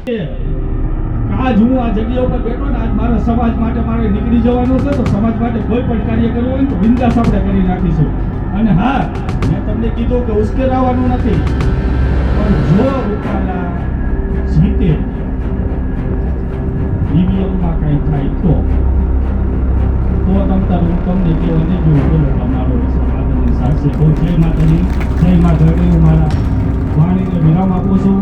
આજ હું આ જગ્યા ઉપર બેઠો ને આજ મારા સમાજ માટે મારે નીકળી જવાનું છે તો સમાજ માટે કોઈ પણ કાર્ય કરવું હોય તો બિંદાસ આપણે કરી નાખીશું. અને હા, મેં તમને કીધું કે ઉશ્કેરાવાનું નથી, પણ જો રૂપાલા જીતે ઈવીએમમાં કંઈ થાય તો તમતાર હું તમને કહેવા નહીં જોઉં બોલો અમારો સમાજની સાથે બહુ જય માતાજી, જય માતા. હું મારા વાણીને વિરામ આપું છું.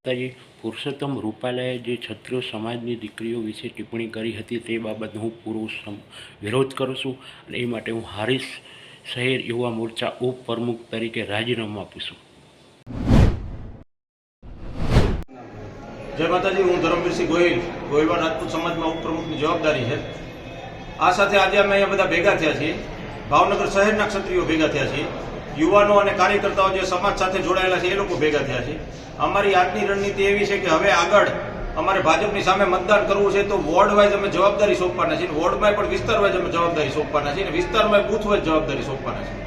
માતાજી, પુરુષોત્તમ રૂપાલાએ જે ક્ષત્રિય સમાજની દીકરીઓ વિશે ટિપ્પણી કરી હતી તે બાબતનો હું પૂરો વિરોધ કરું છું અને એ માટે હું હારીજ શહેર યુવા મોરચા ઉપપ્રમુખ તરીકે રાજીનામું આપું છું. જય માતાજી. હું ધર્મવીરસિંહ ગોહિલ, ગોહિલવાડ રાજપૂત સમાજમાં ઉપપ્રમુખની જવાબદારી છે. આ સાથે આજે અમે અહીંયા બધા ભેગા થયા છીએ. ભાવનગર શહેરના ક્ષત્રિયો ભેગા થયા છીએ. યુવાનો અને કાર્યકર્તાઓ જે સમાજ સાથે જોડાયેલા છે એ લોકો ભેગા થયા છે. અમારી આજની રણનીતિ એવી છે કે હવે આગળ અમારે ભાજપની સામે મતદાન કરવું છે તો વોર્ડ વાઇઝ અમે જવાબદારી સોંપવાના છીએ. વોર્ડમાં પણ વિસ્તાર વાઇઝ અમે જવાબદારી સોંપવાના છીએ અને વિસ્તારમાં બૂથ વાઇઝ જવાબદારી સોંપવાના છીએ.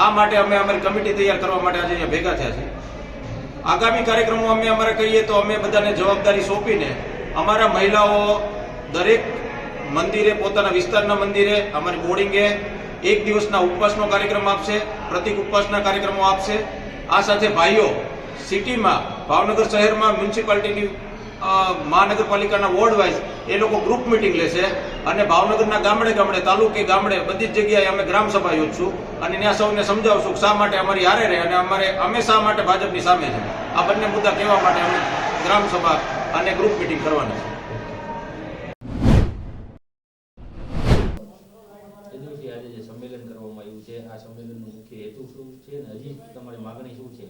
આ માટે અમે અમારી કમિટી તૈયાર કરવા માટે આજે અહીંયા ભેગા થયા છીએ. આગામી કાર્યક્રમો અમે અમારે કહીએ તો અમે બધાને જવાબદારી સોંપીને અમારા મહિલાઓ દરેક મંદિરે, પોતાના વિસ્તારના મંદિરે, અમારી બોર્ડિંગે એક દિવસના ઉપવાસનો કાર્યક્રમ આપશે, પ્રતિક ઉપવાસના કાર્યક્રમો આપશે. આ સાથે ભાઈઓ સિટીમાં, ભાવનગર શહેરમાં મ્યુનિસિપાલિટીની મહાનગરપાલિકાના વોર્ડ વાઇઝ એ લોકો ગ્રુપ મિટિંગ લેશે અને ભાવનગરના ગામડે ગામડે, તાલુકે ગામડે બધી જ જગ્યાએ અમે ગ્રામસભા યોજશું અને ત્યાં સૌને સમજાવશું શા માટે અમારી હારે રહે અને અમે શા માટે ભાજપની સામે છે. આ બંને મુદ્દા કહેવા માટે અમે ગ્રામસભા અને ગ્રુપ મિટિંગ કરવાના છે. આજે જે સંમેલન કરવામાં આવ્યું છે, આ સંમેલનનો મુખ્ય હેતુ શું છે અને હજી તમારી માગણી શું છે?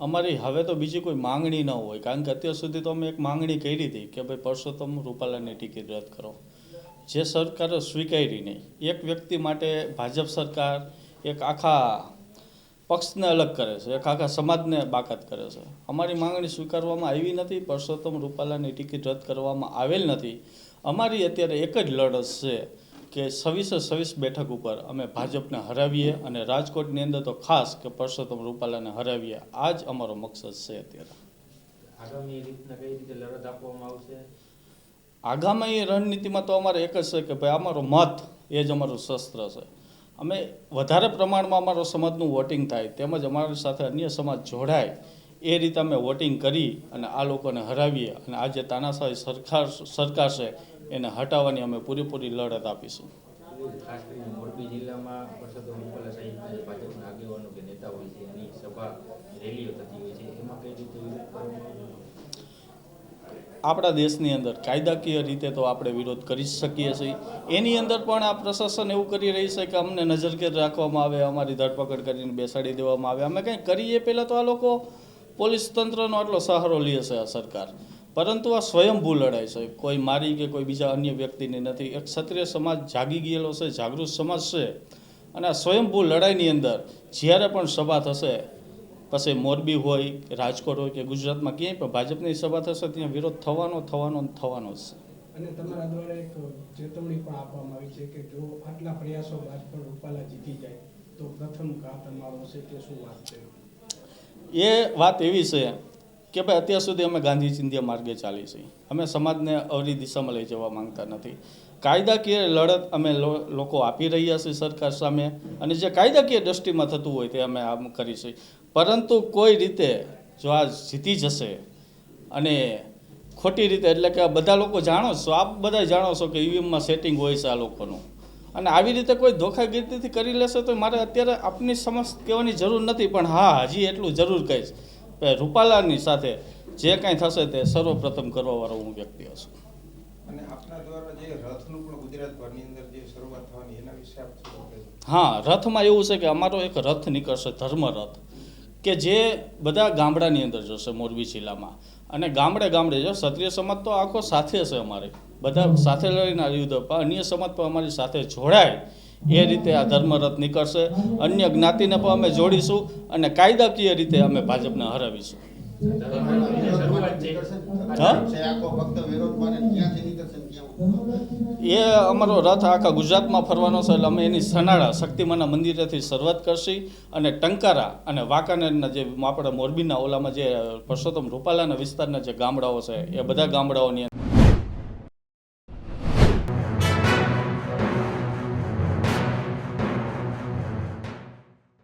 અમારી હવે તો બીજી કોઈ માંગણી ન હોય, કારણ કે અત્યાર સુધી તો અમે એક માંગણી કરી હતી કે ભાઈ પરસોત્તમ રૂપાલાની ટિકિટ રદ કરો, જે સરકારે સ્વીકારી નહીં. એક વ્યક્તિ માટે ભાજપ સરકાર એક આખા પક્ષને અલગ કરે છે, એક આખા સમાજને બાકાત કરે છે. અમારી માંગણી સ્વીકારવામાં આવી નથી, પરસોત્તમ રૂપાલાની ટિકિટ રદ કરવામાં આવેલ નથી. અમારી અત્યારે એક જ લડત છે કે 26 બેઠક ઉપર અમે ભાજપને હરાવીએ અને રાજકોટની અંદર તો ખાસ કે પરસોત્તમ રૂપાલાને હરાવીએ. આ જ અમારો મકસદ છે. અત્યારે આગામી રીતના કઈ રીતે લડત આપવામાં આવશે? આગામી રણનીતિમાં તો અમારે એક જ છે કે ભાઈ અમારો મત એ જ અમારું શસ્ત્ર છે. અમે વધારે પ્રમાણમાં અમારો સમાજનું વોટિંગ થાય તેમજ અમારી સાથે અન્ય સમાજ જોડાય એ રીતે અમે વોટિંગ કરી અને આ લોકોને હરાવીએ અને આ જે તાનાશાહી સરકાર છે એને હટાવવાની અમે પૂરેપૂરી લડત આપીશું. ખાસ કરીને મોરબી જિલ્લામાં પરસોત્તમ રૂપાલા સાહેબ ભાજપના આગેવાનો કે નેતા હોય છે, એની સભા રેલીઓ થતી હોય છે, એમાં કઈ રીતે વિરોધ કરવામાં? આપણા દેશની અંદર કાયદાકીય રીતે તો આપણે વિરોધ કરી શકીએ છીએ. એની અંદર પણ આ પ્રશાસન એવું કરી રહી છે કે અમને નજરકેદ રાખવામાં આવે, અમારી ધરપકડ કરીને બેસાડી દેવામાં આવે. અમે કંઈ કરીએ પહેલાં તો આ લોકો પોલીસ તંત્રનો આટલો સહારો લે છે આ સરકાર, પરંતુ આ સ્વયંભૂ લડાઈ છે, કોઈ મારી કે કોઈ બીજા અન્ય વ્યક્તિની નથી. એક ક્ષત્રિય સમાજ જાગી ગયેલો છે, જાગૃત સમાજ છે અને આ સ્વયંભૂ લડાઈની અંદર જ્યારે પણ સભા થશે, પછી મોરબી હોય કે રાજકોટ હોય કે ગુજરાતમાં ક્યાંય પણ ભાજપની સભા થશે ત્યાં વિરોધ થવાનો જ છે. અને તમારા દ્વારા એક ચેતવણી પણ આપવામાં આવી છે કે જો આટલા પ્રયાસો બાદ પણ રૂપાલા જીતી જાય તો પ્રથમ ઘા તમારો હશે, તે શું વાત છે? એ વાત એવી છે કે ભાઈ અત્યાર સુધી અમે ગાંધી ચિંધ્યા માર્ગે ચાલી છીએ. અમે સમાજને અવરી દિશામાં લઈ જવા માંગતા નથી. કાયદાકીય લડત અમે લોકો આપી રહ્યા છીએ સરકાર સામે અને જે કાયદાકીય દ્રષ્ટિમાં થતું હોય તે અમે આમ કરીશું. પરંતુ કોઈ રીતે જો આ જીતી જશે અને ખોટી રીતે, એટલે કે બધા લોકો જાણો છો, આપ બધા જાણો છો કે ઈવીએમમાં સેટિંગ હોય છે આ લોકોનું, અને આવી રીતે કોઈ ધોખાગીરીથી કરી લેશે તો મારે અત્યારે આપની સમક્ષ કહેવાની જરૂર નથી. પણ હા, હજી એટલું જરૂર કહીશ કે રૂપાલાની સાથે જે કાંઈ થશે તે સર્વપ્રથમ કરવાવાળો હું વ્યક્તિ છું. અને આપના દ્વારા જે રથનું પણ ગુજરાતભરની અંદર જે શરૂઆત થવાની એના વિશે આપ શું કહેશો? હા, રથમાં એવું છે કે અમારો એક રથ નીકળશે, ધર્મ રથ, કે જે બધા ગામડાની અંદર જશે મોરબી જિલ્લામાં. અને ગામડે ગામડે જો ક્ષત્રિય સમાજ તો આખો સાથે છે, અમારે બધા સાથે લડીને યુદ્ધ, અન્ય સમાજ પણ અમારી સાથે જોડાય એ રીતે આ ધર્મરથ નીકળશે. અન્ય જ્ઞાતિને પણ અમે જોડીશું અને કાયદાકીય રીતે અમે ભાજપને હરાવીશું. એ અમારો રથ આખા ગુજરાતમાં ફરવાનો છે, એટલે અમે એની સનાળા શક્તિમાના મંદિરેથી શરૂઆત કરશી અને ટંકારા અને વાંકાનેરના જે આપણે મોરબીના ઓલામાં જે પરસોત્તમ રૂપાલાના વિસ્તારના જે ગામડાઓ છે એ બધા ગામડાઓની